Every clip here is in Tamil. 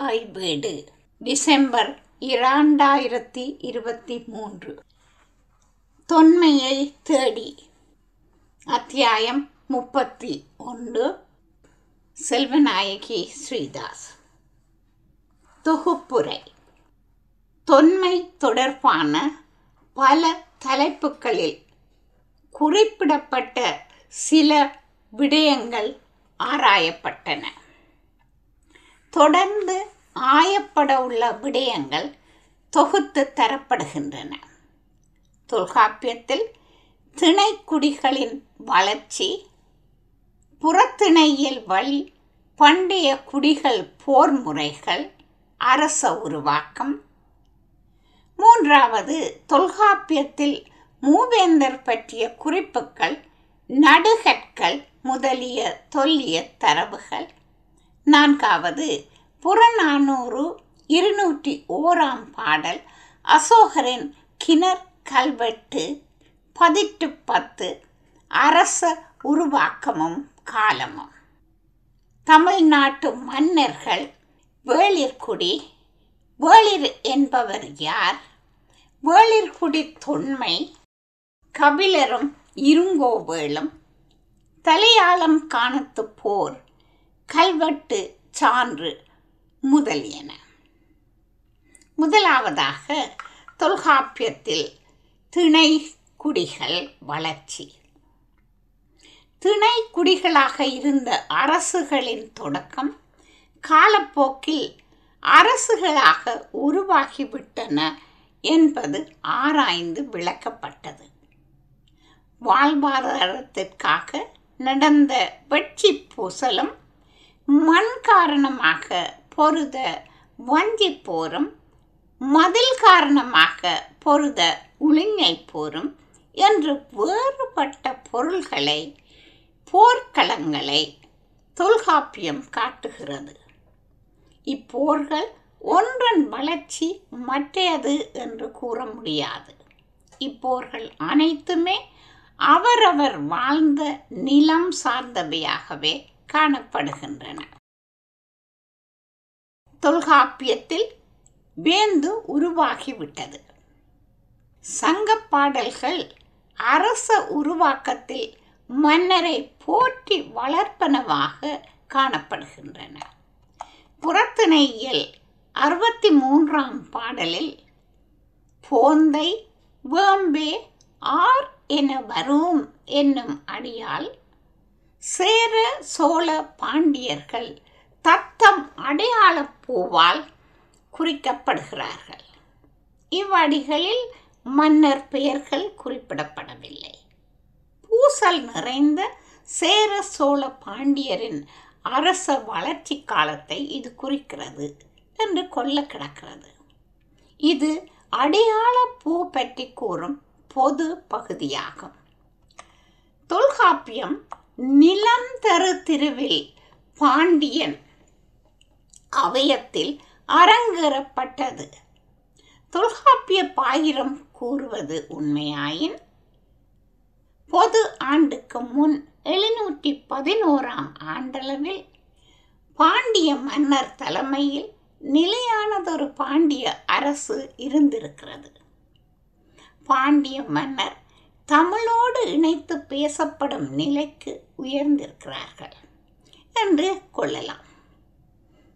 தாய் வீடு டிசம்பர் 2023. தொன்மையை தேடி. அத்தியாயம் 31. செல்வநாயகி ஸ்ரீதாஸ். தொகுப்புரை. தொன்மை தொடர்பான பல தலைப்புகளில் குறிப்பிடப்பட்ட சில விடயங்கள் ஆராயப்பட்டன. தொடர்ந்து ஆயப்பட உள்ள விடயங்கள் தொகுத்து தரப்படுகின்றன. தொல்காப்பியத்தில் திணைக்குடிகளின் வளர்ச்சி, புறத்திணையியல் வழி பண்டைய குடிகள் போர் முறைகள், அரச உருவாக்கம். மூன்றாவது, தொல்காப்பியத்தில் மூவேந்தர் பற்றிய குறிப்புகள், நடுகற்கள் முதலிய தொல்லிய தரவுகள். நான்காவது, புறநானூறு 201 பாடல் அசோகரின் கிணர் கல்வெட்டு பதிட்டு 10 அரச உருவாக்கமும் காலமும். தமிழ்நாட்டு மன்னர்கள். வேளிர்குடி. வேளிர் என்பவர் யார்? வேளிர்குடி தொன்மை. கபிலரும் இருங்கோவேளும். தலையாளம் காணத்து போர், கல்வெட்டு சான்று முதலியன. முதலாவதாக, தொல்காப்பியத்தில் திணைக்குடிகள் வளர்ச்சி. திணைக்குடிகளாக இருந்த அரசுகளின் தொடக்கம் காலப்போக்கில் அரசுகளாக உருவாகிவிட்டன என்பது ஆராய்ந்து விளக்கப்பட்டது. வாழ்வாதாரத்திற்காக நடந்த வெட்சி பூசலும், மண் காரணமாக பொருத வஞ்சி போரும், மதில் காரணமாக பொருத உளிஞை போரும் என்று வேறுபட்ட பொருள்களை, போர்க்களங்களை தொல்காப்பியம் காட்டுகிறது. இப்போர்கள் ஒன்றன் வளர்ச்சி மற்றையது என்று கூற முடியாது. இப்போர்கள் அனைத்துமே அவரவர் வாழ்ந்த நிலம் சார்ந்தவையாகவே காணப்படுகின்றன. தொல்காப்பியத்தில் வேந்து உருவாகிவிட்டது. சங்க பாடல்கள் அரச உருவாக்கத்தில் மன்னரை போற்றி வளர்ப்பனவாக காணப்படுகின்றன. புறத்திணையியல் 63 பாடலில் போந்தை வேம்பே ஆர் என வரும் என்னும் அடியால் சேர சோழ பாண்டியர்கள் தத்தம் அடையாள பூவால் குறிக்கப்படுகிறார்கள். இவ்வடிகளில் மன்னர் பெயர்கள் குறிப்பிடப்படவில்லை. பூசல் நிறைந்த சேர சோழ பாண்டியரின் அரச வளர்ச்சி காலத்தை இது குறிக்கிறது என்று கொள்ள கிடக்கிறது. இது அடையாள பூ பற்றி கூறும் பொது பகுதியாகும். தொல்காப்பியம் நிலந்தரு திருவில் பாண்டியன் அவயத்தில் அரங்கேறப்பட்டது. தொல்காப்பிய பாயிரம் கூறுவது உண்மையாயின், பொது ஆண்டுக்கு முன் 711 ஆண்டளவில் பாண்டிய மன்னர் தலைமையில் நிலையானதொரு பாண்டிய அரசு இருந்திருக்கிறது. பாண்டிய மன்னர் தமிழோடு இணைத்து பேசப்படும் நிலைக்கு உயர்ந்திருக்கிறார்கள் என்று கொள்ளலாம்.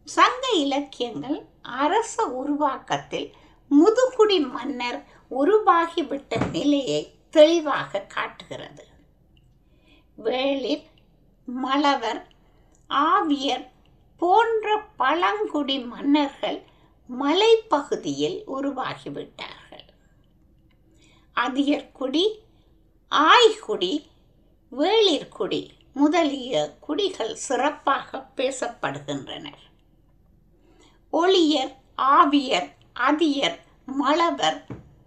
சங்க இலக்கியங்கள் அரச உருவாக்கத்தில் முதுகுடி மன்னர் உருவாகிவிட்ட நிலையை தெளிவாக காட்டுகிறது. வேளிர், மளவர், ஆவியர் போன்ற பழங்குடி மன்னர்கள் மலைப்பகுதியில் உருவாகிவிட்டார்கள். அதியர்குடி, ஆய்குடி, வேளிர்குடி முதலிய குடிகள் சிறப்பாக பேசப்படுகின்றனர். ஒளியர், ஆவியர், அதியர், மளவர்,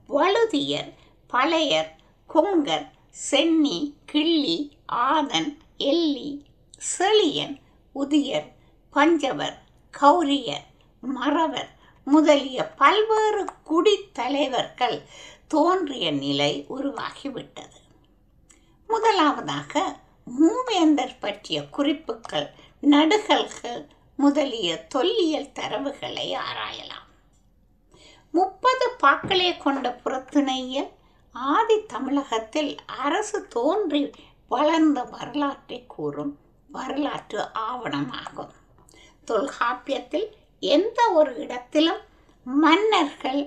வழுதியர், பழையர், கொங்கர், சென்னி, கிள்ளி, ஆதன், எல்லி, செழியன், உதியர், பஞ்சவர், கௌரியர், மறவர் முதலிய பல்வேறு குடித்தலைவர்கள் தோன்றிய நிலை உருவாகிவிட்டது. முதலாவதாக மூவேந்தர் பற்றிய குறிப்புகள், நடுகல்கள் முதலிய தொல்லியல் தரவுகளை ஆராயலாம். 30 பாக்களே கொண்ட புறத்திணையியல் ஆதி தமிழகத்தில் அரசு தோன்றி வளர்ந்த வரலாற்றை கூறும் வரலாற்று ஆவணமாகும். தொல்காப்பியத்தில் எந்த ஒரு இடத்திலும் மன்னர்கள்,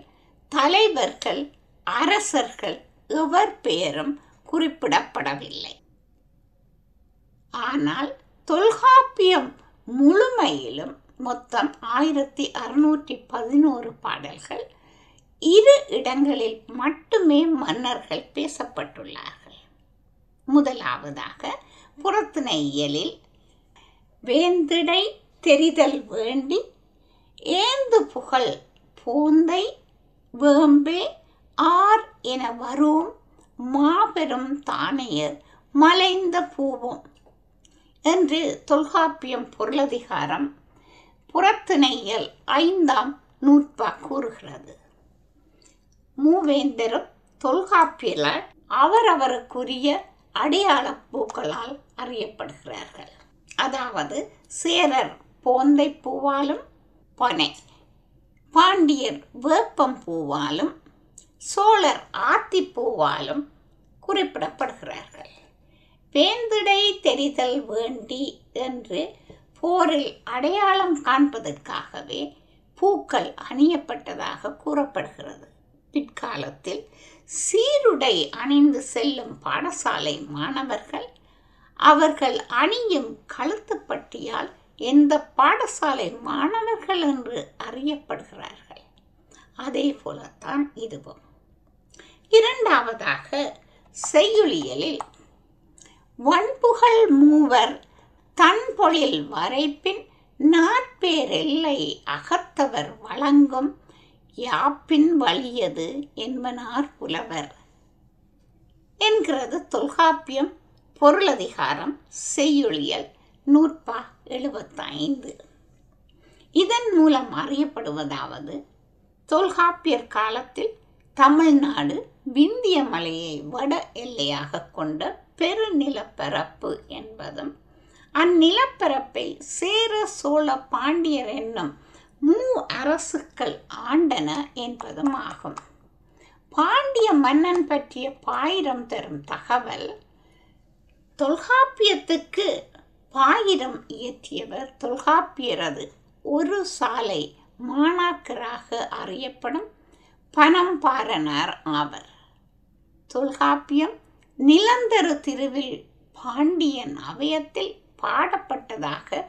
தலைவர்கள், அரசர்கள் எவர் பெயரும் குறிப்பிடப்படவில்லை. ஆனால் தொல்காப்பியம் முழுமையிலும் மொத்தம் 1611 பாடல்கள் 2 இடங்களில் மட்டுமே மன்னர்கள் பேசப்பட்டுள்ளார்கள். முதலாவதாக புறத்திணையியலில் வேந்திடை தெரிதல் வேண்டி ஏந்து புகழ் போந்தை வேம்பே ஆர் என வரும் மாபெரும் தானையர் மலைந்த பூவும் என்று தொல்காப்பியம் பொருளதிகாரம் புறத்திணையியல் 5ஆம் நூற்பா கூறுகிறது. மூவேந்தரும் தொல்காப்பியலால் அவரவருக்குரிய அடையாள பூக்களால் அறியப்படுகிறார்கள். அதாவது சேரர் போந்தை பூவாலும் பனை, பாண்டியர் வேப்பம் பூவாலும், சோழர் ஆத்திப்பூவாலும் குறிப்பிடப்படுகிறார்கள். வேந்திடை தெரிதல் வேண்டி என்று போரில் அடையாளம் காண்பதற்காகவே பூக்கள் அணியப்பட்டதாக கூறப்படுகிறது. பிற்காலத்தில் சீருடை அணிந்து செல்லும் பாடசாலை மாணவர்கள் அவர்கள் அணியும் கழுத்துப்பட்டியால் எந்த பாடசாலை மாணவர்கள் என்று அறியப்படுகிறார்கள். அதே போலத்தான் இதுவும். இரண்டாவதாக செய்யுளியலில் வன்புகழ் மூவர் தன்பொழில் வரைப்பின் நாற்பேரெல்லை அகத்தவர் வழங்கும் யாப்பின் வலியது என்பனார் புலவர் என்கிறது தொல்காப்பியம் பொருளதிகாரம் செய்யுளியல் நூற்பா 75. இதன் மூலம் அறியப்படுவதாவது, தொல்காப்பியர் காலத்தில் தமிழ்நாடு விந்திய மலையை வட எல்லையாக கொண்ட பெருநிலப்பரப்பு என்பதும், அந்நிலப்பரப்பை சேர சோழ பாண்டியர் என்னும் அரசுகள் ஆண்டன என்பதும் ஆகும். பாண்டிய மன்னன் பற்றிய பாயிரம் தரும் தகவல் தொல்காப்பியத்துக்கு பாயிரம் இயற்றியவர் தொல்காப்பியரது ஒரு சாலை மாணாக்கராக அறியப்படும் பனம்பாரனார் ஆவர். தொல்காப்பியம் நிலந்தரு திருவில் பாண்டியன் அவையத்தில் பாடப்பட்டதாக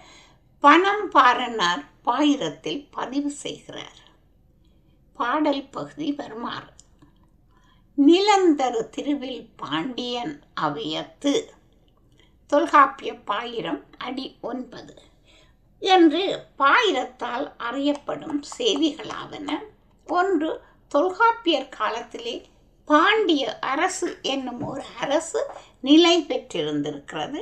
பனம்பாரனார் பாயிரத்தில் பதிவு செய்கிறார். பாடல் பகுதி வருமாறு: நிலந்தரு திருவில் பாண்டியன் அவையத்து தொல்காப்பிய பாயிரம் அடி 9 என்று பாயிரத்தால் அறியப்படும் செய்திகளாவன. ஒன்று, தொல்காப்பியர் காலத்திலே பாண்டிய அரசு என்னும் ஒரு அரசு நிலை பெற்றிருந்திருக்கிறது.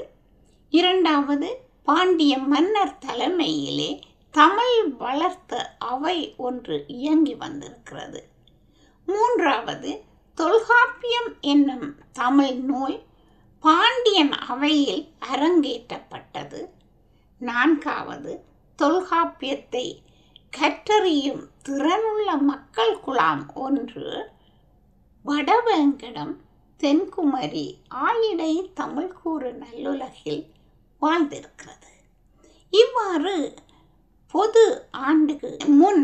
இரண்டாவது, பாண்டிய மன்னர் தலைமையிலே தமிழ் வளர்த்த அவை ஒன்று இயங்கி வந்திருக்கிறது. மூன்றாவது, தொல்காப்பியம் என்னும் தமிழ் நூல் பாண்டியன் அவையில் அரங்கேற்றப்பட்டது. நான்காவது, தொல்காப்பியத்தை கற்றறியும் திறனுள்ள மக்கள் குழாம் ஒன்று வடவேங்கடம், தென்குமரி ஆயிடை தமிழ் கூறு நல்லுலகில் வாழ்ந்திருக்கிறது. இவ்வாறு பொது ஆண்டுக்கு முன்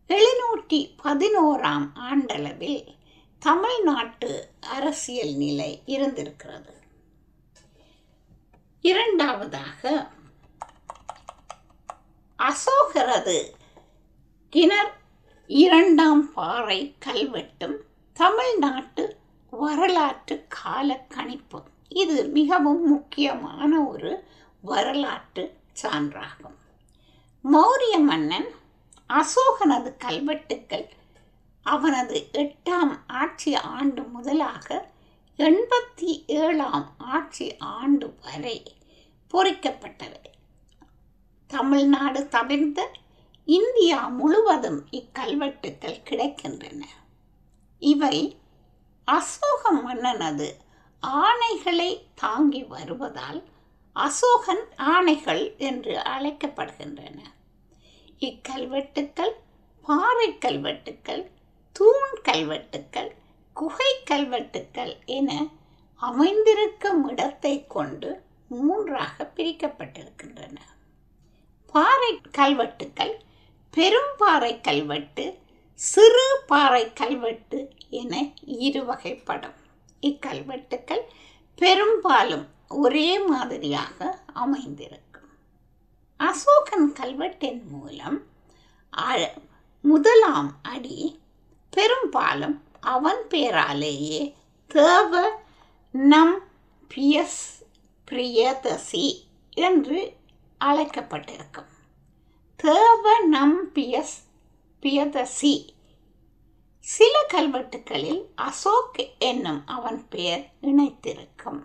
711ஆம் ஆண்டளவில் தமிழ்நாட்டு அரசியல் நிலை இருந்திருக்கிறது. இரண்டாவதாக, அசோகரது கிணர் 2ஆம் பாறை கல்வெட்டும் தமிழ்நாட்டு வரலாற்று கால கணிப்பும். இது மிகவும் முக்கியமான ஒரு வரலாற்று சான்றாகும். மௌரிய மன்னன் அசோகனது கல்வெட்டுக்கள் அவனது 8ஆம் ஆட்சி ஆண்டு முதலாக 87ஆம் ஆட்சி ஆண்டு வரை பொறிக்கப்பட்டவை. தமிழ்நாடு தவிர்த்த இந்தியா முழுவதும் இக்கல்வெட்டுக்கள் கிடைக்கின்றன. இவை அசோக மன்னனது ஆணைகளை தாங்கி வருவதால் அசோகன் ஆணைகள் என்று அழைக்கப்படுகின்றன. இக்கல்வெட்டுக்கள் பாறை கல்வெட்டுக்கள், தூண் கல்வெட்டுக்கள், குகை கல்வெட்டுக்கள் என அமைந்திருக்கும் இடத்தை கொண்டு 3ஆக பிரிக்கப்பட்டிருக்கின்றன. பாறை கல்வெட்டுக்கள் பெரும்பாறை கல்வெட்டு, சிறு பாறை கல்வெட்டு என 2 வகைப்படும். இக்கல்வெட்டுக்கள் பெரும்பாலும் ஒரே மாதிரியாக அமைந்திருக்கும். அசோகன் கல்வெட்டின் மூலம் 1ஆம் அடி பெரும்பாலும் அவன் பேராலேயே தேவ நம் பியஸ் பிரியதசி என்று அழைக்கப்பட்டிருக்கும். தேவ நம் பியஸ் பியதசி. சில கல்வெட்டுகளில் அசோக் என்னும் அவன் பெயர் இணைத்திருக்கும்.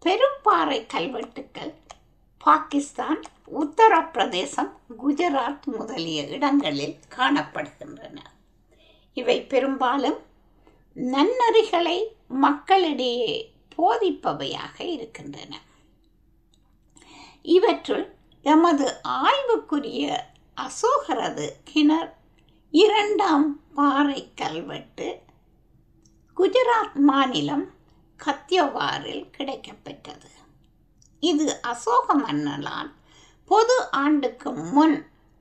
பெரும்பாறை கல்வெட்டுக்கள் பாகிஸ்தான், உத்தரப்பிரதேசம், குஜராத் முதலிய இடங்களில் காணப்படுகின்றன. இவை பெரும்பாலும் நன்னறிகளை மக்களிடையே போதிப்பவையாக இருக்கின்றன. இவற்றுள் எமது ஆய்வுக்குரிய அசோகரது கிணர் 2ஆம் பாறை கல்வெட்டு குஜராத் மாநிலம் கத்தியவாரில் கிடைக்கப்பெற்றது. இது அசோக மன்னனால் பொது ஆண்டுக்கு முன்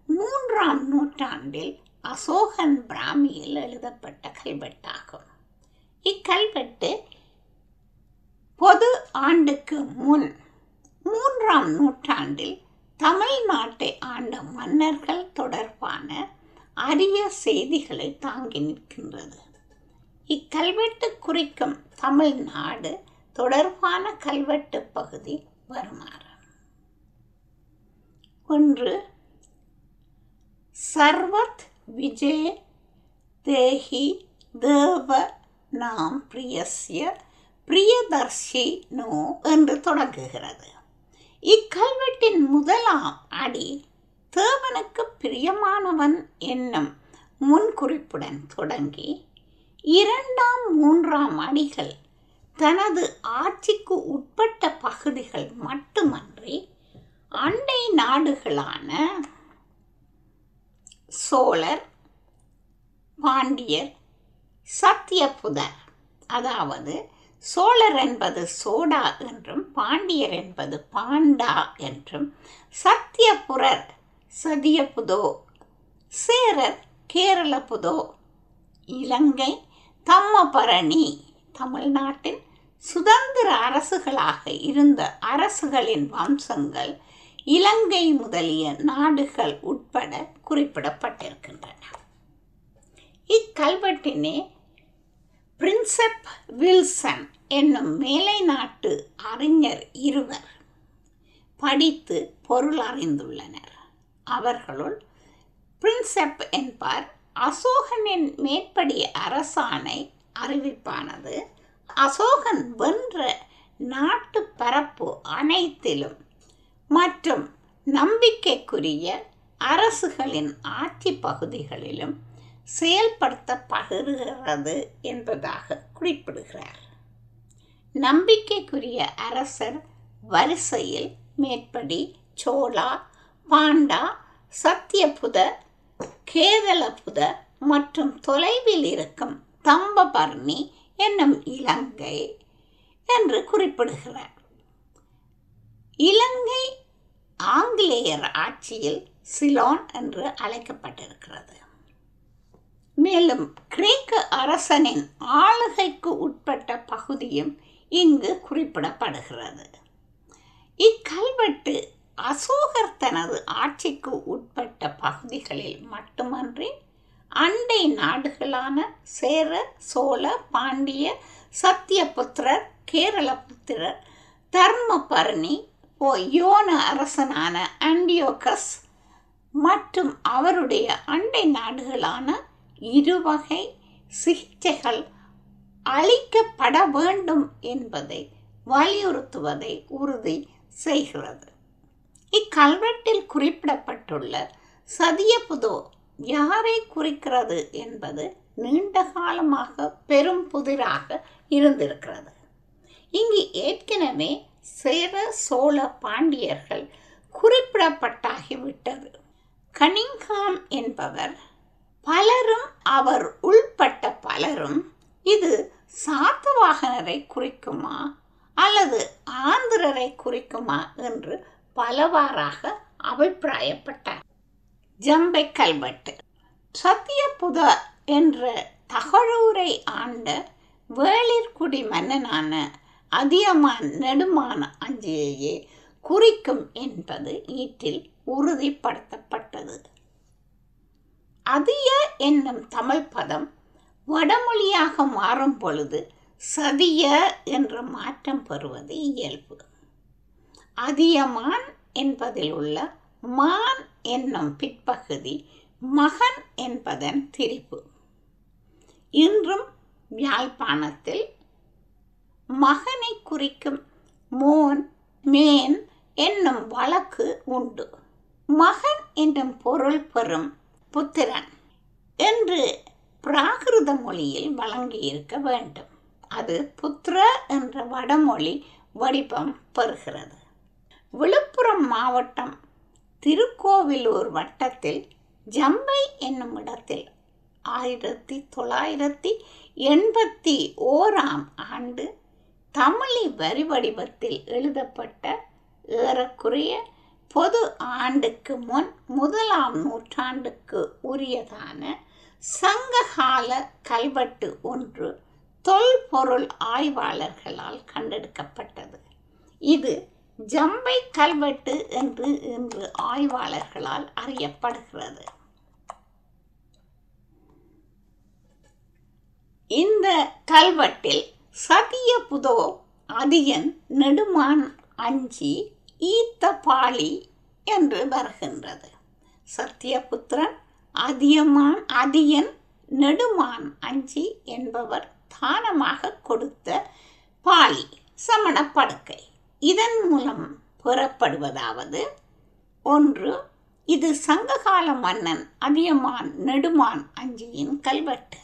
3ஆம் நூற்றாண்டில் அசோகன் பிராமியில் எழுதப்பட்ட கல்வெட்டாகும். இக்கல்வெட்டு பொது ஆண்டுக்கு முன் 3ஆம் நூற்றாண்டில் தமிழ்நாட்டை ஆண்ட மன்னர்கள் தொடர்பான அரிய செய்திகளை தாங்கி நிற்கின்றது. இக்கல்வெட்டு குறிக்கும் தமிழ்நாடு தொடர்பான கல்வெட்டு பகுதி வருமாறு: 1. சர்வத் விஜய தேஹி தேவ நாம் பிரியஸ்ய பிரியதர்ஷி நோ என்று தொடங்குகிறது. இக்கல்வெட்டின் 1ஆம் அடி தேவனுக்கு பிரியமானவன் என்னும் முன்குறிப்புடன் தொடங்கி 2ஆம் 3ஆம் அடிகள் தனது ஆட்சிக்கு உட்பட்ட பகுதிகள் மட்டுமன்றி அண்டை நாடுகளான சோழர், பாண்டியர், சத்தியபுதர், அதாவது சோழர் என்பது சோடா என்றும் பாண்டியர் என்பது பாண்டா என்றும் சத்தியபுரர் சதியபுதோ, சேரர் கேரளபுதோ, இலங்கை தம்மபரணி தமிழ்நாட்டின் சுதந்திர அரசுகளாக இருந்த அரசுகளின் வம்சங்கள் இலங்கை முதலிய நாடுகள் உட்பட குறிப்பிடப்பட்டிருக்கின்றன. இக்கல்வெட்டினை பிரின்செப் வில்சன் என்னும் மேலை நாட்டு அறிஞர் 2 படித்து பொருள் அறிந்துள்ளனர். அவர்களுள் பிரின்செப் என்பார் அசோகனின் மேற்படி அரசாணை அறிவிப்பானது அசோகன் வென்ற நாட்டு பரப்பு அனைத்திலும் மற்றும் நம்பிக்கைக்குரிய அரசுகளின் ஆட்சி பகுதிகளிலும் செயல்படுத்தப்படுகிறது என்பதாக குறிப்பிடுகிறார். நம்பிக்கைக்குரிய அரசர் வரிசையில் மேற்படி சோழா, பாண்டா, சத்தியபுத, கேதலபுத மற்றும் தொலைவில் இருக்கும் தம்பபர்ணி என்னும் இலங்கை என்று குறிப்பிடுகிறார். இலங்கை ஆங்கிலேயர் ஆட்சியில் சிலோன் என்று அழைக்கப்பட்டிருக்கிறது. மேலும் கிரேக்க அரசனின் ஆளுகைக்கு உட்பட்ட பகுதியும் இங்கு குறிப்பிடப்படுகிறது. இக்கல்வெட்டு அசோகர் தனது ஆட்சிக்கு உட்பட்ட பகுதிகளில் மட்டுமன்றி அண்டை நாடுகளான சேர, சோழ, பாண்டிய, சத்தியபுத்திரர், கேரளபுத்திரர், தர்மபரணி, யோன அரசனான ஆண்டியோகஸ் மற்றும் அவருடைய அண்டை நாடுகளான 2 வகை சிகிச்சைகள் அளிக்கப்பட வேண்டும் என்பதை வலியுறுத்துவதை உறுதி செய்கிறது. இக்கல்வெட்டில் குறிப்பிடப்பட்டுள்ள சதியபுதோ யாரை குறிக்கிறது என்பது நீண்ட காலமாக பெரும் புதிராக இருந்திருக்கிறது. இங்கு ஏற்கனவே சேர சோழ பாண்டியர்கள் குறிப்பிடப்பட்டாகிவிட்டது. கனிங்ஹாம் என்பவர் பலரும், அவர் உள்பட்ட பலரும், இது சாத்தவாகனரை குறிக்குமா அல்லது ஆந்திரரை குறிக்குமா என்று பலவாறாக அபிப்பிராயப்பட்டார். ஜம்பை கல்வெட்டு சத்தியபுத என்ற தகழூரை ஆண்ட வேளிர்குடி மன்னனான அதியமான் நெடுமான் அஞ்சியையே குறிக்கும் என்பது ஈற்றில் உறுதிப்படுத்தப்பட்டது. அதிய என்னும் தமிழ் பதம் வடமொழியாக மாறும் பொழுது சதிய என்ற மாற்றம் பெறுவது இயல்பு. அதியமான் என்பதில் உள்ள மான் என்னும் பிற்பகுதி மகன் என்பதன் திரிப்பு. இன்றும் யாழ்ப்பாணத்தில் மகனை குறிக்கும் மோன் மேன் என்னும் வழக்கு உண்டு. மகன் என்னும் பொருள் பெறும் புத்திரன் என்று பிராகிருத மொழியில் வழங்கியிருக்க வேண்டும். அது புத்திர என்ற வடமொழி வடிவம் பெறுகிறது. விழுப்புரம் மாவட்டம் திருக்கோவிலூர் வட்டத்தில் ஜம்பை என்னும் இடத்தில் 1981 ஆண்டு தமிழி வரி வடிவத்தில் எழுதப்பட்ட ஏறக்குறைய பொது ஆண்டுக்கு முன் 1ஆம் நூற்றாண்டுக்கு உரியதான சங்ககால கல்வெட்டு ஒன்று தொல்பொருள் ஆய்வாளர்களால் கண்டெடுக்கப்பட்டது. இது ஜம்பை கல்வெட்டு என்று இன்று ஆய்வாளர்களால் அறியப்படுகிறது. இந்த கல்வெட்டில் சதியபுதோ அதியன் நெடுமான் அஞ்சி ஈத்த பாளி என்று வருகின்றது. சத்தியபுத்திரன் அதியன் நெடுமான் அஞ்சி என்பவர் தானமாக கொடுத்த பாளி சமண படுக்கை. இதன் மூலம் பெறப்படுவதாவது: 1. இது சங்ககால மன்னன் அதியமான் நெடுமான் அஞ்சியின் கல்வெட்டு.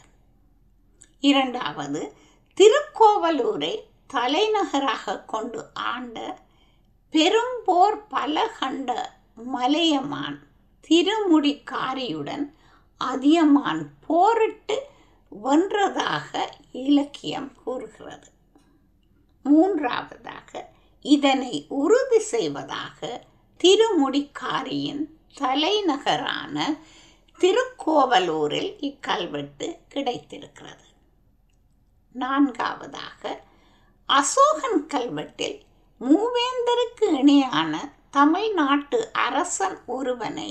2. திருக்கோவலூரை தலைநகராக கொண்டு ஆண்ட பெரும்போர் பல கண்ட மலையமான் திருமுடிக்காரியுடன் அதியமான் போரிட்டு வென்றதாக இலக்கியம் கூறுகிறது. 3. இதனை உறுதி செய்வதாக திருமுடிக்காரியின் தலைநகரான திருக்கோவலூரில் இக்கல்வெட்டு கிடைத்திருக்கிறது. 4. அசோகன் கல்வெட்டில் மூவேந்தருக்கு இணையான தமிழ்நாட்டு அரசன் ஒருவனை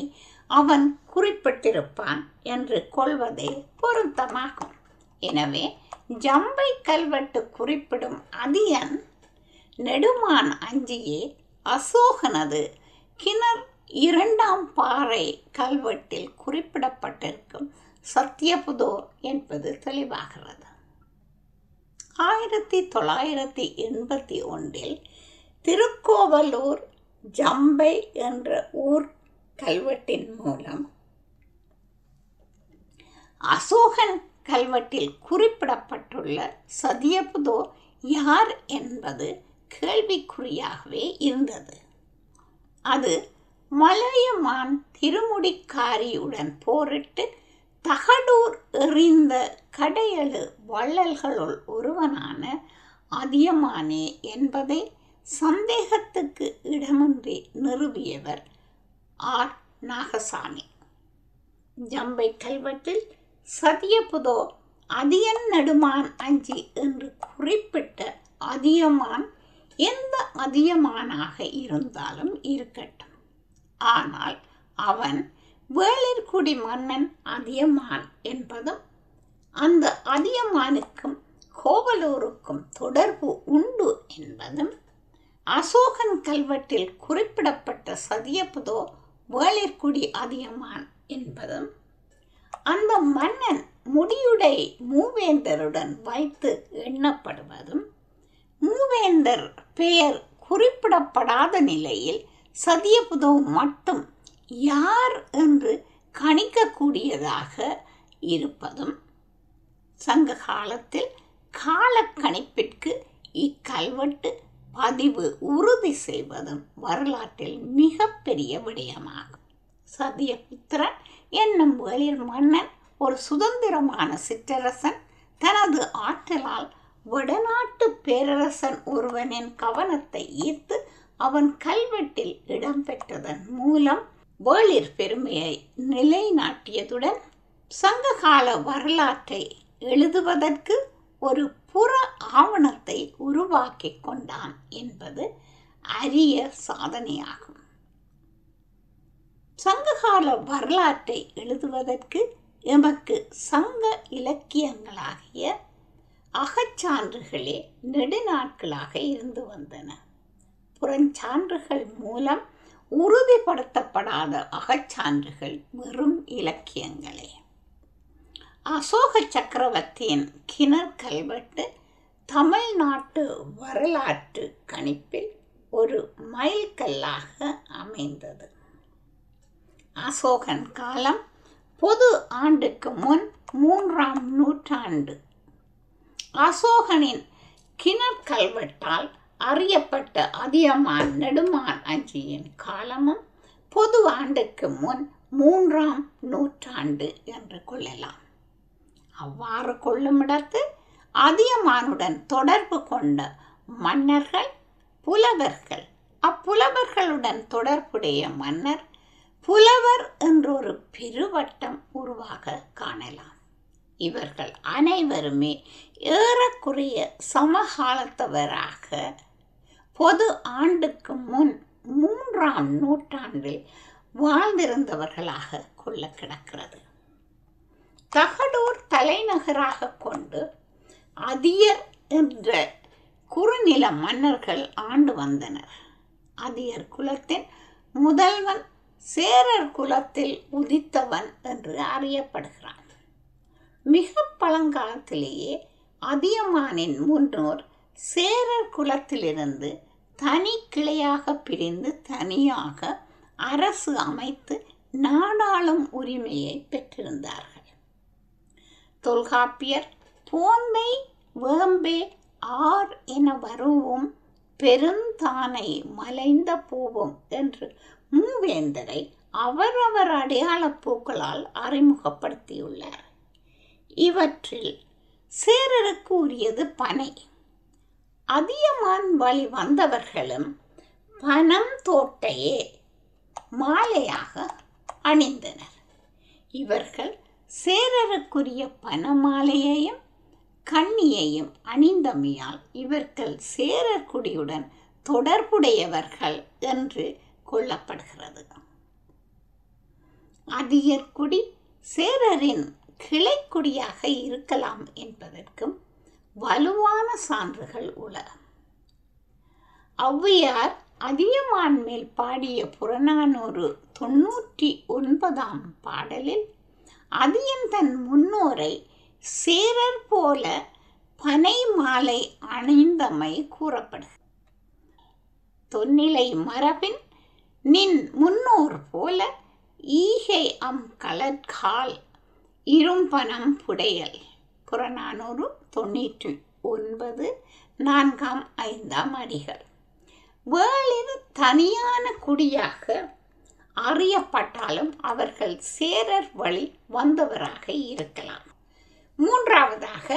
அவன் குறிப்பிட்டிருப்பான் என்று கொள்வதே பொருத்தமாகும். எனவே ஜம்பை கல்வெட்டு குறிப்பிடும் அதியன் நெடுமான் அஞ்சியே அசோகனது கிணர் 2ஆம் பாறை கல்வெட்டில் குறிப்பிடப்பட்டிருக்கும் சத்தியபுதோ என்பது தெளிவாகிறது. 1981 திருக்கோவலூர் ஜம்பை என்ற ஊர் கல்வெட்டின் மூலம் அசோகன் கல்வெட்டில் குறிப்பிடப்பட்டுள்ள சதியபுதோ யார் என்பது கேள்விக்குறியாகவே இருந்தது. அது மலையமான் திருமுடிக்காரியுடன் போரிட்டு தகடூர் எறிந்த கடையெழு வள்ளல்களுள் ஒருவனான அதியமானே என்பதை சந்தேகத்துக்கு இடமின்றி நிறுவியவர் ஆர். நாகசாமி. ஜம்பை கல்வெட்டில் சதியபுதோ அதியன் நெடுமான் அஞ்சி என்று குறிப்பிட்ட அதியமான் எந்த அதியமானாக இருந்தாலும் இருக்கட்டும், ஆனால் அவன் வேளிர்குடி மன்னன் அதியமான் என்பதும் அந்த அதியமானுக்கும் கோவலூருக்கும் தொடர்பு உண்டு என்பதும் அசோகன் கல்வெட்டில் குறிப்பிடப்பட்ட சதியபுதோ வேளிர்குடி அதியமான் என்பதும் அந்த மன்னன் முடியுடை மூவேந்தருடன் வைத்து எண்ணப்படுவதும் மூவேந்தர் பெயர் குறிப்பிடப்படாத நிலையில் சதியபுதோ மட்டும் யார் என்று கணிக்கக்கூடியதாக இருப்பதும் சங்க காலத்தில் காலக்கணிப்பிற்கு இக்கல்வெட்டு பதிவு உறுதி செய்வதும் வரலாற்றில் மிகப்பெரிய விடயமாகும். சதியபுத்திரன் என்னும் வேளிர் மன்னன் ஒரு சுதந்திரமான சிற்றரசன் தனது ஆற்றலால் வடநாட்டு பேரரசன் ஒருவனின் கவனத்தை ஈர்த்து அவன் கல்வெட்டில் இடம்பெற்றதன் மூலம் வேளிர் பெருமையை நிலைநாட்டியதுடன் சங்ககால வரலாற்றை எழுதுவதற்கு ஒரு புற ஆவணத்தை உருவாக்கி கொண்டான் என்பது அரிய சாதனையாகும். சங்ககால வரலாற்றை எழுதுவதற்கு எமக்கு சங்க இலக்கியங்களாகிய அகச்சான்றுகளே நெடுநாட்களாக இருந்து வந்தன. புறஞ்சான்றுகள் மூலம் உறுதிப்படுத்தப்படாத அகச்சான்றுகள் வெறும் இலக்கியங்களே. அசோக சக்கரவர்த்தியின் கிணர் கல்வெட்டு தமிழ்நாட்டு வரலாற்று கணிப்பில் ஒரு மைல்கல்லாக அமைந்தது. அசோகன் காலம் பொது ஆண்டுக்கு முன் 3ஆம் நூற்றாண்டு. அசோகனின் கிணர் கல்வெட்டால் அறியப்பட்ட அதியமான் நெடுமான் அஞ்சியின் காலமும் பொது ஆண்டுக்கு முன் 3ஆம் நூற்றாண்டு என்று கொள்ளலாம். அவ்வாறு கொள்ளுமிடத்து அதியமானுடன் தொடர்பு கொண்ட மன்னர்கள் புலவர்கள், அப்புலவர்களுடன் தொடர்புடைய மன்னர் புலவர் என்றொரு பெருவட்டம் உருவாக காணலாம். இவர்கள் அனைவருமே ஏறக்குறைய சமகாலத்தவராக பொது ஆண்டுக்கு முன் 3ஆம் நூற்றாண்டில் வாழ்ந்திருந்தவர்களாக கொள்ள கிடக்கிறது. தகடூர் தலைநகராக கொண்டு அதியர் என்ற குறுநில மன்னர்கள் ஆண்டு வந்தனர். அதியர் குலத்தின் முதல்வன் சேரர் குலத்தில் உதித்தவன் என்று அறியப்படுகிறான். மிக பழங்காலத்திலேயே அதியமானின் முன்னோர் சேரர் குலத்திலிருந்து தனி கிளையாக பிரிந்து தனியாக அரசு அமைத்து நாடாளும் உரிமையை பெற்றிருந்தார்கள். தொல்காப்பியர் போந்தை வேம்பே ஆர் என வருவும் பெருந்தானை மலைந்த பூவும் என்று மூவேந்தரை அவரவர் அடையாள பூக்களால் அறிமுகப்படுத்தியுள்ளார். இவற்றில் சேரருக்கு உரியது பனை. அதியமான் வழி வந்தவர்களும் பனம் தோட்டையே மாலையாக அணிந்தனர். இவர்கள் சேரருக்குரிய பனமாலையையும் கண்ணியையும் அணிந்தமையால் இவர்கள் சேரர் குடியுடன் தொடர்புடையவர்கள் என்று கொள்ளப்படுகிறது. அதியர்குடி சேரரின் கிளைக்குடியாக இருக்கலாம் என்பதற்கும் வலுவான சான்றுகள் உள்ளன. ஔவையார் அதியமான் மேல் பாடிய புறநானூறு 99ஆம் பாடலில் அதியன் தன் முன்னோரை சேரர் போல பனை மாலை அணிந்தமை கூறப்படுகிறது. தொன்னிலை மரபின் நின் முன்னோர் போல ஈகை அம் கலற்கால் இரும்பனம் புடையல் புறநானூறு 99 4ஆம் 5ஆம் அடிகள். வேளிர் தனியான குடியாக அறியப்பட்டாலும் அவர்கள் சேரர் வழி வந்தவராக இருக்கலாம். மூன்றாவதாக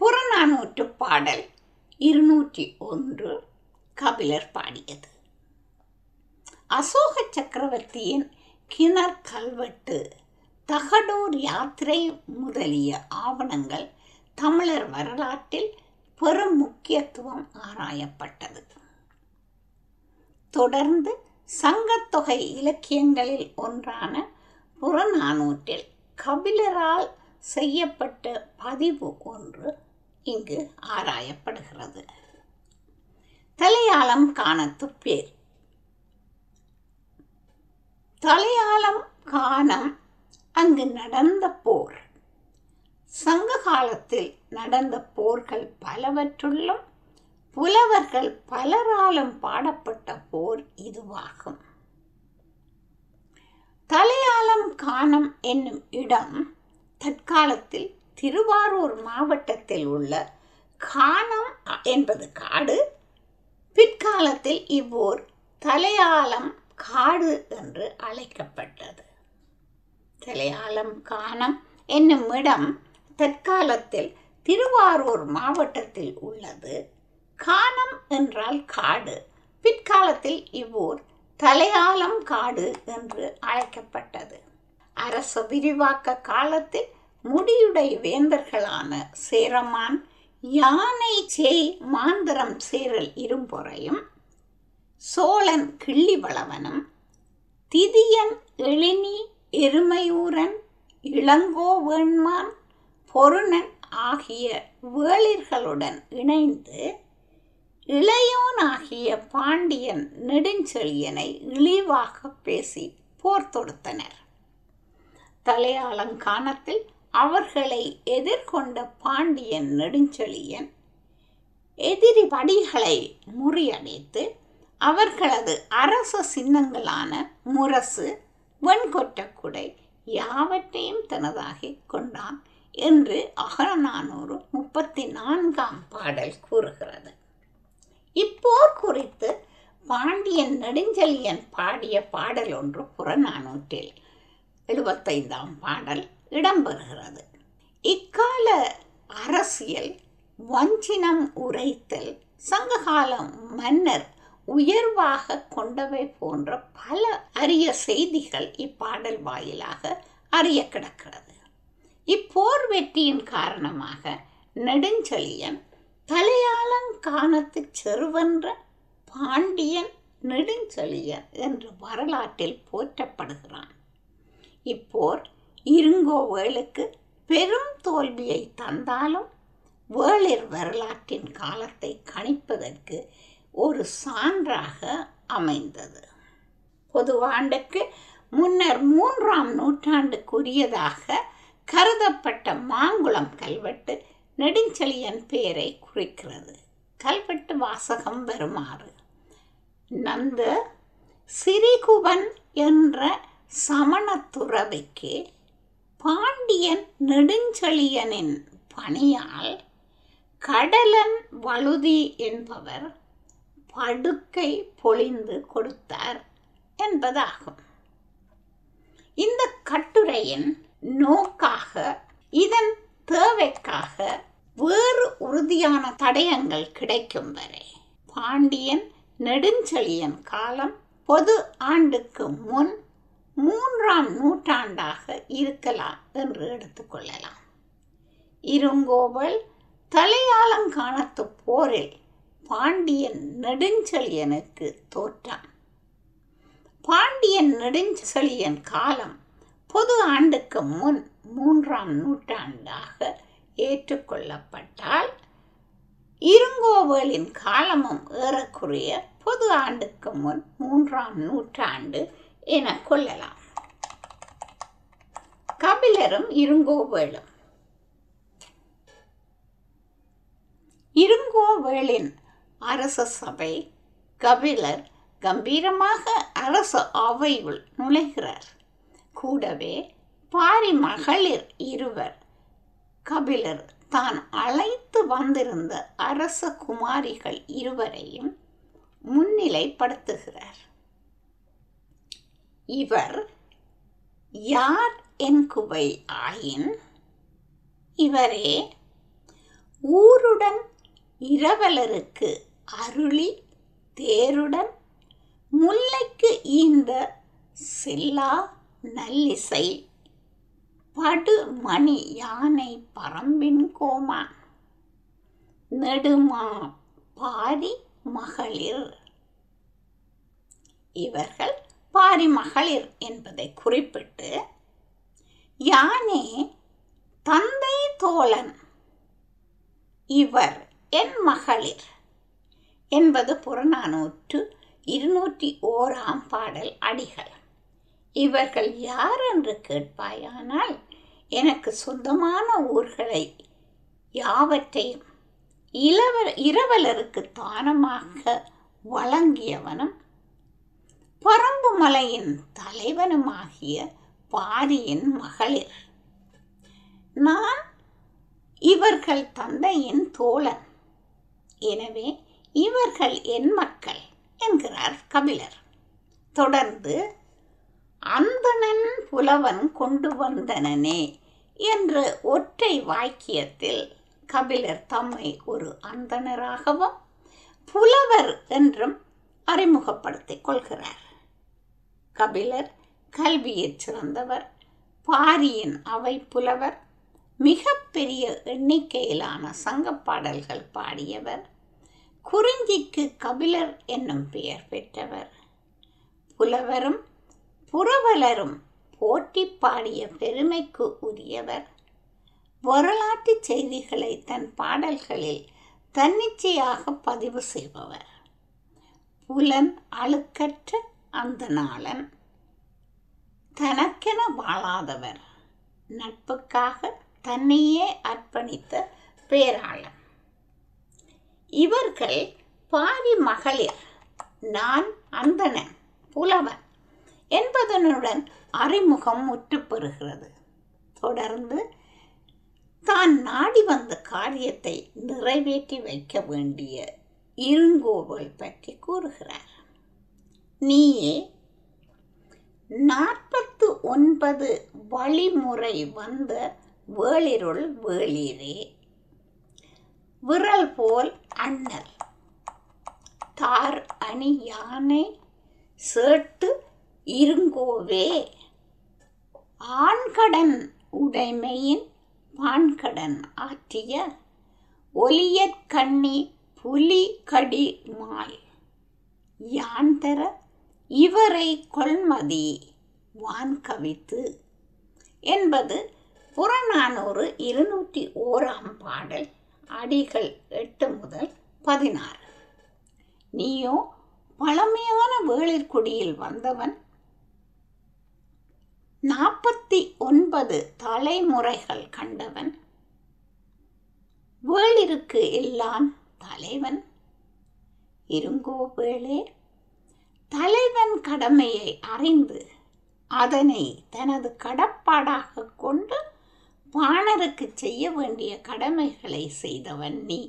புறநானூற்று பாடல் 201 கபிலர் பாடியது. அசோக சக்கரவர்த்தியின் கிணர் கல்வெட்டு, தகடூர் யாத்திரை முதலிய ஆவணங்கள் தமிழர் வரலாற்றில் பெரும் முக்கியத்துவம் ஆராயப்பட்டது. தொடர்ந்து சங்கத்தொகை இலக்கியங்களில் ஒன்றான புறநானூற்றில் கபிலரால் செய்யப்பட்ட பதிவு ஒன்று இங்கு ஆராயப்படுகிறது. தலையாளம் காண துப்பேர். தலையாளம் காணம் அங்கு நடந்த போர். சங்க காலத்தில் நடந்த போர்கள் பலவற்றுள்ளும் புலவர்கள் பலராலும் பாடப்பட்ட போர் இதுவாகும். தலையாளம் காணம் என்னும் இடம் தற்காலத்தில் திருவாரூர் மாவட்டத்தில் உள்ள காணம் என்பது காடு, பிற்காலத்தில் இவ்வூர் தலையாலம் காடு என்று அழைக்கப்பட்டது. தலையாலம் கானம் என்னும் இடம் தற்காலத்தில் திருவாரூர் மாவட்டத்தில் உள்ளது. கானம் என்றால் காடு. பிற்காலத்தில் இவ்வூர் தலையாலம் காடு என்று அழைக்கப்பட்டது. அரச விரிவாக்க காலத்தில் முடியுடை வேந்தர்களான சேரமான், யானை சேய் மாந்தரம் சேரல் இரும்பொறையும், சோழன் கிள்ளிவளவனும், திதியன் எழினி எருமையூரன், இளங்கோவேண்மான், பொருணன் ஆகிய வேளிர்களுடன் இணைந்து இளையோனாகிய பாண்டியன் நெடுஞ்செழியனை இழிவாக பேசி போர் தொடுத்தனர். தலையாலங்கானத்தில் அவர்களை எதிர்கொண்ட பாண்டியன் நெடுஞ்செழியன் எதிரி படைகளை முறியடித்து அவர்களது அரச சின்னங்களான முரசு, வெண்கொற்றக்குடை யாவற்றையும் தனதாகிக் கொண்டான் என்று அகநானூறு 34ஆம் பாடல் கூறுகிறது. இப்போர் குறித்து பாண்டியன் நெடுஞ்செழியன் பாடிய பாடல் ஒன்று புறநானூற்றில் 75ஆம் பாடல் இடம்பெறுகிறது. இக்கால அரசியல் வஞ்சினம் உரைத்தல், சங்ககால மன்னர் உயர்வாக கொண்டவை போன்ற பல அரிய செய்திகள் இப்பாடல் வாயிலாக அறிய கிடக்கிறது. இப்போர் வெற்றியின் காரணமாக நெடுஞ்செழியன் தலையாலங்கானத்து செருவென்ற பாண்டியன் நெடுஞ்செழியன் என்று வரலாற்றில் போற்றப்படுகிறான். இப்போர் இருங்கோவேளுக்கு பெரும் தோல்வியை தந்தாலும் வேளிர் வரலாற்றின் காலத்தை கணிப்பதற்கு ஒரு சான்றாக அமைந்தது. பொதுவாண்டுக்கு முன்னர் 3ஆம் நூற்றாண்டுக்குரியதாக கருதப்பட்ட மாங்குளம் கல்வெட்டு நெடுஞ்செழியன் பெயரை குறிக்கிறது. கல்வெட்டு வாசகம் வருமாறு: நந்த சிறிகுவன் என்ற சமணத்துறவிக்கு பாண்டியன் நெடுஞ்செழியனின் பணியால் கடலன் வழுதி என்பவர் படுக்கை பொழிந்து கொடுத்தார் என்பதாகும். இந்த கட்டுரையின் நோக்காக, இதன் தேவைக்காக வேறு உறுதியான தடயங்கள் கிடைக்கும் வரை பாண்டியன் நெடுஞ்செழியன் காலம் பொது ஆண்டுக்கு முன் 3ஆம் நூற்றாண்டாக இருக்கலாம் என்று எடுத்துக்கொள்ளலாம். இருங்கோவல் தலையாலங்கானத்து போரில் பாண்டியன் நெடுஞ்செழியனுக்கு தோற்றம். பாண்டியன் நெடுஞ்செழியன் காலம் பொது ஆண்டுக்கு முன் 3ஆம் நூற்றாண்டாக ஏற்றுக்கொள்ளப்பட்டால் இருங்கோவலின் காலமும் ஏறக்குறைய பொது ஆண்டுக்கு முன் 3ஆம் நூற்றாண்டு என கொள்ளலாம். கபிலரும் இருங்கோவேளும். இருங்கோவேளின் அரச சபை கபிலர் கம்பீரமாக அரச அவையுள் நுழைகிறார். கூடவே பாரி மகளிர் இருவர் கபிலர் தான் அழைத்து வந்திருந்த அரச குமாரிகள் இருவரையும் முன்னிலைப்படுத்துகிறார். இவர் யார் என்குவை ஆயின் இவரே ஊருடன் இரவலருக்கு அருளி தேருடன் முல்லைக்கு ஈந்த செல்லா நல்லிசை படுமணி யானை பரம்பின் கோமான் நெடுமா பாரி மகளிர். இவர்கள் பாரி மகளிர் என்பதை குறிப்பிட்டு, யானே தந்தை தோழன் இவர் என் மகளிர் என்பது புறநானூற்று 201ஆம் பாடல் அடிகள். இவர்கள் யார் என்று கேட்பாயானால், எனக்கு சொந்தமான ஊர்களை யாவற்றையும் இரவலருக்கு தானமாக வழங்கியவனும் பரம்பு மலையின் தலைவனுமாகிய பாரியின் மகளிர். நான் இவர்கள் தந்தையின் தோழன். எனவே இவர்கள் என் மக்கள் என்கிறார் கபிலர். தொடர்ந்து அந்தணன் புலவன் கொண்டு வந்தனனே என்ற ஒற்றை வாக்கியத்தில் கபிலர் தம்மை ஒரு அந்தணராகவும் புலவர் என்றும் அறிமுகப்படுத்திக் கொள்கிறார். கபிலர் கல்வியில் சிறந்தவர், பாரியின் அவை புலவர், மிக பெரிய எண்ணிக்கையிலான சங்கப்பாடல்கள் பாடியவர், குறிஞ்சிக்கு கபிலர் என்னும் பெயர் பெற்றவர், புலவரும் புரவலரும் போற்றி பாடிய பெருமைக்கு உரியவர், வரலாற்று செய்திகளை தன் பாடல்களில் தன்னிச்சையாக பதிவு செய்பவர், புலன் அழுக்கற்ற அந்த நாளன், தனக்கென வாழாதவர், நட்புக்காக தன்னையே அர்ப்பணித்த பேராளன். இவர்கள் பாரி மகளிர் நான் அந்தணன் புலவன் என்பதனுடன் அறிமுகம் முற்றுப்பெறுகிறது. தொடர்ந்து தான் நாடி வந்த காரியத்தை நிறைவேற்றி வைக்க வேண்டிய இருங்கோவல் பற்றி கூறுகிறார். நீயே 49 வழிமுறை வந்த வேளிருள் வேளிரே, விரல் போல் அண்ணல் தார் அணி யானை சேட்டு இருங்கோவே, ஆண்கடன் உடைமையின் பான்கடன் ஆற்றிய ஒலியற் கண்ணி புலி கடி மால், யான் தர இவரை கொள்மதி வான் கவித்து என்பது புறநானூறு 201 பாடல், அடிகள் 8 முதல் 16. நீயோ பழமையான வேளிர்குடியில் வந்தவன், 49 தலைமுறைகள் கண்டவன், வேளிருக்கு எல்லாம் தலைவன். இருங்கோவேளே, தலைவன் கடமையை அறிந்து அதனை தனது கடப்பாடாக கொண்டு பாணருக்கு செய்ய வேண்டிய கடமைகளை செய்தவன் நீ.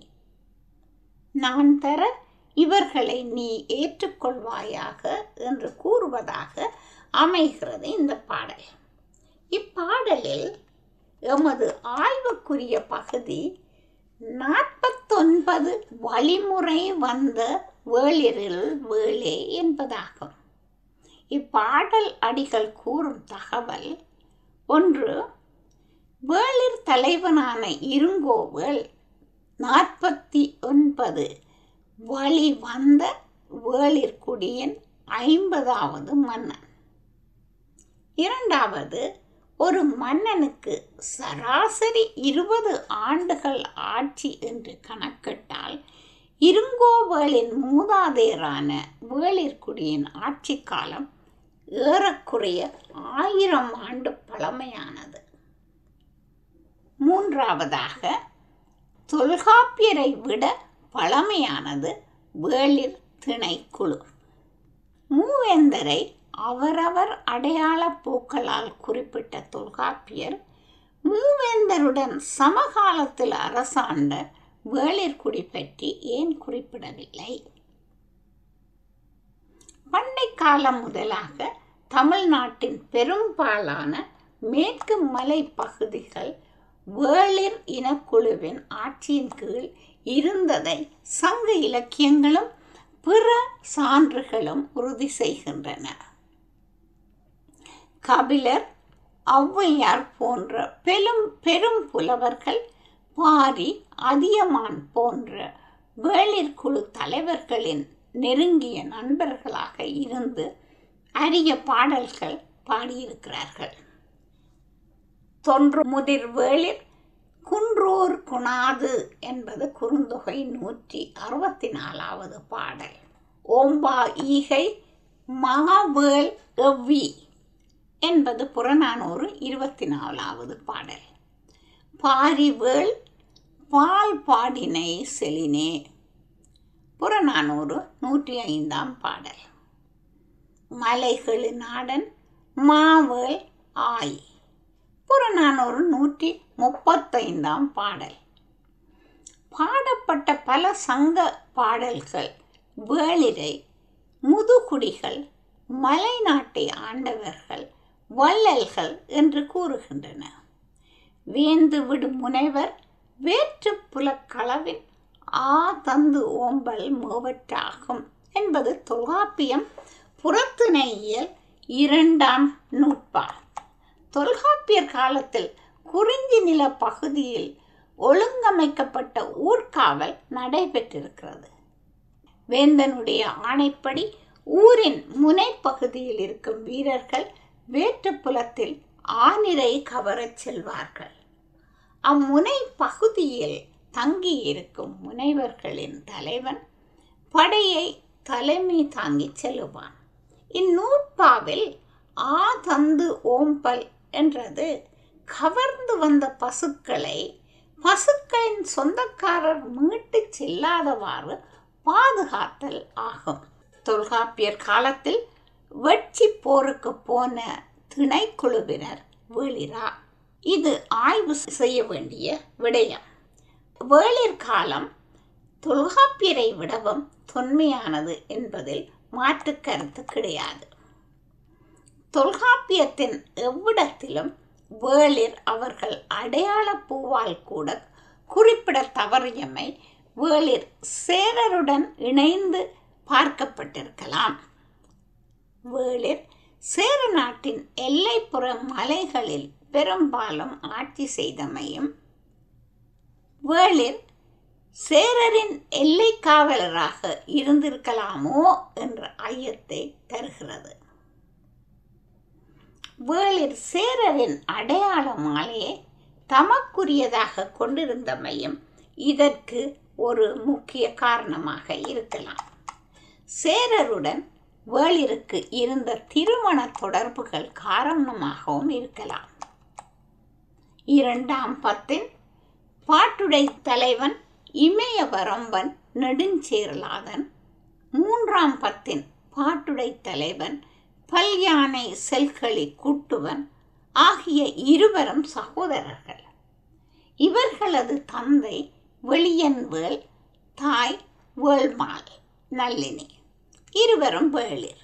நான் தர இவர்களை நீ ஏற்றுக்கொள்வாயாக என்று கூறுவதாக அமைகிறது இந்த பாடல். இப்பாடலில் எமது ஆய்வுக்குரிய பகுதி 49 வழிமுறை வந்த வேளிரில் வேளே என்பதாகும். இப்பாடல் அடிகள் கூறும் தகவல்: 1. வேளிர் தலைவனான இருங்கோவேள் 49 வழி வந்த வேளிர்குடியின் 50வது மன்னன். 2. ஒரு மன்னனுக்கு சராசரி 20 ஆண்டுகள் ஆட்சி என்று கணக்கிட்டால் இருங்கோவேளின் மூதாதையரான வேளிர்குடியின் ஆட்சி காலம் ஏறக்குறைய 1000 ஆண்டு பழமையானது. 3. தொல்காப்பியரை விட பழமையானது வேளிர் திணைக்குழு. மூவேந்தரை அவரவர் அடையாள பூக்களால் குறிப்பிட்ட தொல்காப்பியர் மூவேந்தருடன் சமகாலத்தில் அரசாண்ட வேளிர்குடி பற்றி ஏன் குறிப்பிடவில்லை? பண்டை காலம் முதலாக தமிழ்நாட்டின் பெரும்பாலான மேற்கு மலை பகுதிகள் வேளிர் இனக்குழுவின் ஆட்சியின் கீழ் இருந்ததை சங்க இலக்கியங்களும் பிற சான்றுகளும் உறுதி செய்கின்றன. கபிலர், ஔவையார் போன்ற பெரும் புலவர்கள், பாரி, அதியமான் போன்ற வேளிர்குழு தலைவர்களின் நெருங்கிய நண்பர்களாக இருந்து அரிய பாடல்கள் பாடியிருக்கிறார்கள். தொன்று முதிர் வேளிர் குன்றூர் குணாது என்பது குறுந்தொகை 164வது பாடல். ஓம்பா ஈகை மாவேள் எவ்வி என்பது புறநானூறு 24வது பாடல். பாரிவேள் பால் பாடினை செலினே புறநானூறு 105ஆம் பாடல். மலைகளு நாடன் மாவேள் ஆய் புறநானூறு 135ஆம் பாடல். பாடப்பட்ட பல சங்க பாடல்கள் வேளிரை, முதுகுடிகள், மலைநாட்டை ஆண்டவர்கள், வள்ளல்கள் என்று கூறுகின்றன. வேந்து விடும் முனைவர் வேற்று புலக்களவின் தந்து ஓம்பல் மேவற்றாகும் என்பது தொல்காப்பியம் புறத்திணையியல் 2ஆம் நூற்பா. தொல்காப்பியர் காலத்தில் குறிஞ்சி நில பகுதியில் ஒழுங்கமைக்கப்பட்ட ஊர்காவல் நடைபெற்றிருக்கிறது. வேந்தனுடைய ஆணைப்படி ஊரின் முனைப்பகுதியில் இருக்கும் வீரர்கள் வேற்றுப்புலத்தில் ஆனிரை கவரச் செல்வார்கள். அம்முனை பகுதியில் தங்கியிருக்கும் முனைவர்களின் தலைவன் படையை தலைமை தாங்கி செல்லுவான். இந்நூற்பாவில் தந்து ஓம்பல் என்றது கவர்ந்து வந்த பசுக்களின் சொந்தக்காரர் மீட்டு செல்லாதவாறு பாதுகாத்தல் ஆகும். தொல்காப்பியர் காலத்தில் வெட்சி போருக்கு போன திணைக்குழுவினர் வேளிரா. இது ஆய்வு செய்ய வேண்டிய விடயம். வேளிர் காலம் தொல்காப்பியரை விடவும் தொன்மையானது என்பதில் மாற்று கருத்து கிடையாது. தொல்காப்பியத்தின் எவ்விடத்திலும் வேளிர் அவர்கள் அடையாள பூவால் கூட குறிப்பிட தவறியமை வேளிர் சேரருடன் இணைந்து பார்க்கப்பட்டிருக்கலாம். வேளிர் சேர நாட்டின் எல்லைப்புற மலைகளில் பெரும்பாலும் ஆட்சி செய்தமையும் வேளிர் சேரரின் எல்லை காவலராக இருந்திருக்கலாமோ என்ற ஐயத்தை தருகிறது. வேளிர் சேரரின் அடையாள மாலையை தமக்குரியதாக கொண்டிருந்தமையும் இதற்கு ஒரு முக்கிய காரணமாக இருக்கலாம். சேரருடன் வேளிருக்கு இருந்த திருமண தொடர்புகள் காரணமாகவும் இருக்கலாம். 2ஆம் பத்தின் பாட்டுடை தலைவன் இமயவரம்பன் நெடுஞ்சேரலாதன், 3ஆம் பத்தின் பாட்டுடை தலைவன் பல்யானை செல்களி கூட்டுவன் ஆகிய இருவரும் சகோதரர்கள். இவர்களது தந்தை வெளியன்வேள், தாய் வேள்மாள் நல்லினி, இருவரும் வேளிர்.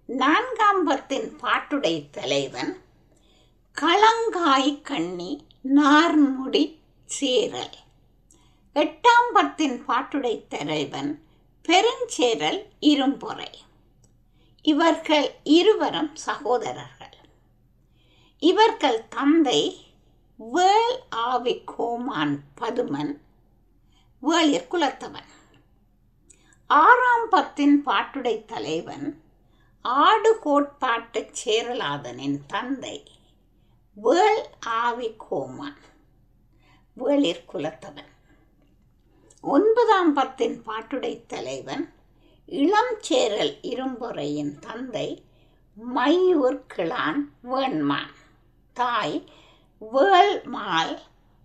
4ஆம் பத்தின் பாட்டுடை தலைவன் களங்காய் கண்ணி நார்முடி சேரல். 8ஆம் பத்தின் பாட்டுடை தலைவன் பெருஞ்சேரல் இரும்பொறை. இவர்கள் இருவரும் சகோதரர்கள். இவர்கள் தந்தை வேள் ஆவி கோமான் பதுமன் வேளிர் குலத்தவன். 6ஆம் பத்தின் பாட்டுடை தலைவன் ஆடு கோட்பாட்டு சேரலாதனின் தந்தை வேள் ஆவி கோமான் வேளிர் குலத்தவன். 9ஆம் பத்தின் பாட்டுடை தலைவன் இளம் சேரல் இரும்பொறையின் தந்தை மையூர் கிளான் வேண்மான், தாய் வேள்மாள்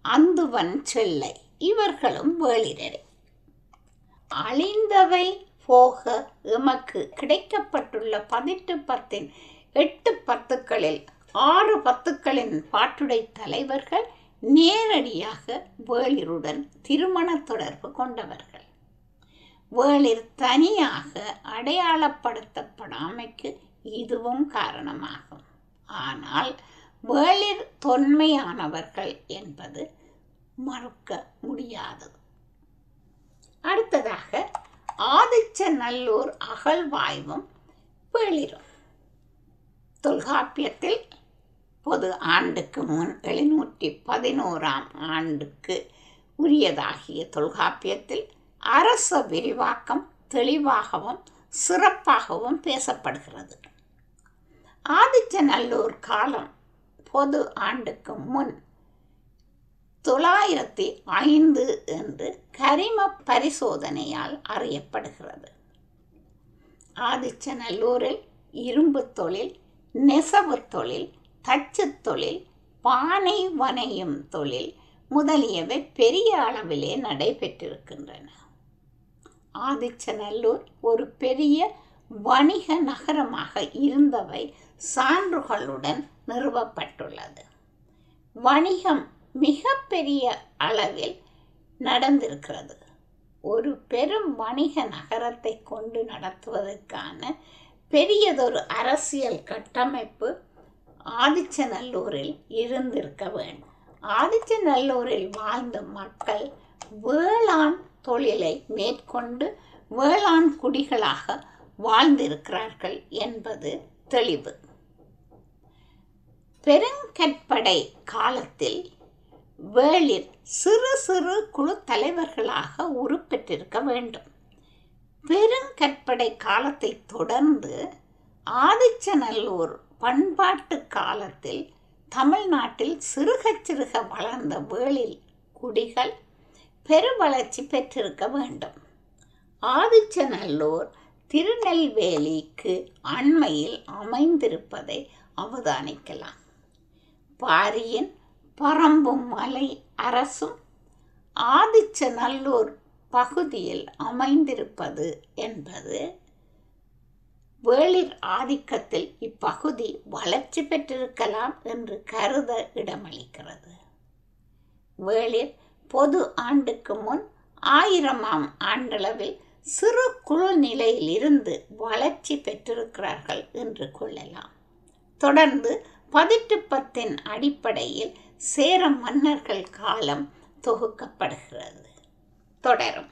அந்துவன் செல்லை, இவர்களும் வேளிரே. அழிந்தவை போக எமக்கு கிடைக்கப்பட்டுள்ள 18 பத்தின் 8 பத்துக்களில் 6 பத்துக்களின் பாட்டுடை தலைவர்கள் நேரடியாக வேளிருடன் திருமண தொடர்பு கொண்டவர்கள். வேளிர் தனியாக அடையாளப்படுத்தப்படாமைக்கு இதுவும் காரணமாகும். ஆனால் வேளிர் தொன்மையானவர்கள் என்பது மறுக்க முடியாதது. அடுத்ததாக ஆதிச்சநல்லூர் அகழ்வாய்வும் வேளிரும். தொல்காப்பியத்தில் பொது ஆண்டுக்கு முன் 711ஆம் ஆண்டுக்கு உரியதாகிய தொல்காப்பியத்தில் அரச விரிவாக்கம் தெளிவாகவும் சிறப்பாகவும் பேசப்படுகிறது. ஆதிச்சநல்லூர் காலம் பொது ஆண்டுக்கு முன் 905 என்று கரிம பரிசோதனையால் அறியப்படுகிறது. ஆதிச்சநல்லூரில் இரும்பு தொழில், நெசவு தொழில், தச்சு தொழில், பானை வனையும் தொழில் முதலியவை பெரிய அளவிலே நடைபெற்றிருக்கின்றன. ஆதிச்சநல்லூர் ஒரு பெரிய வணிக நகரமாக இருந்தவை சான்றுகளுடன் நிறுவப்பட்டுள்ளது. வணிகம் மிக பெரிய அளவில் நடந்திருக்கிறது. ஒரு பெரும் வணிக நகரத்தை கொண்டு நடத்துவதற்கான பெரியதொரு அரசியல் கட்டமைப்பு ஆதிச்சநல்லூரில் இருந்திருக்க வேண்டும். ஆதிச்சநல்லூரில் வாழ்ந்த மக்கள் வேளாண் தொழிலை மேற்கொண்டு வேளாண் குடிகளாக வாழ்ந்திருக்கிறார்கள் என்பது தெளிவு. பெருங்கற்படை காலத்தில் வேளிர் சிறு சிறு குழு தலைவர்களாக உருப்பெற்றிருக்க வேண்டும். பெருங்கற்படை காலத்தை தொடர்ந்து ஆதிச்சநல்லூர் பண்பாட்டு காலத்தில் தமிழ்நாட்டில் சிறுக சிறுக வளர்ந்த வேளிர் குடிகள் பெருவளர்ச்சி பெற்றிருக்க வேண்டும். ஆதிச்சநல்லூர் திருநெல்வேலிக்கு அண்மையில் அமைந்திருப்பதை அவதானிக்கலாம். பாரியின் பறம்பும் மலை அரசும் ஆதிச்சநல்லூர் பகுதியில் அமைந்திருப்பது என்பது வேளிர் ஆதிக்கத்தில் இப்பகுதி வளர்ச்சி பெற்றிருக்கலாம் என்று கருத இடமளிக்கிறது. வேளிர் பொது ஆண்டுக்கு முன் 1000ஆம் ஆண்டளவில் சிறு குழு நிலையில் இருந்து வளர்ச்சி பெற்றிருக்கிறார்கள் என்று கொள்ளலாம். தொடர்ந்து பதிற்றுப்பத்தின் அடிப்படையில் சேர மன்னர்கள் காலம் தொகுக்கப்படுகிறது. தொடரும்.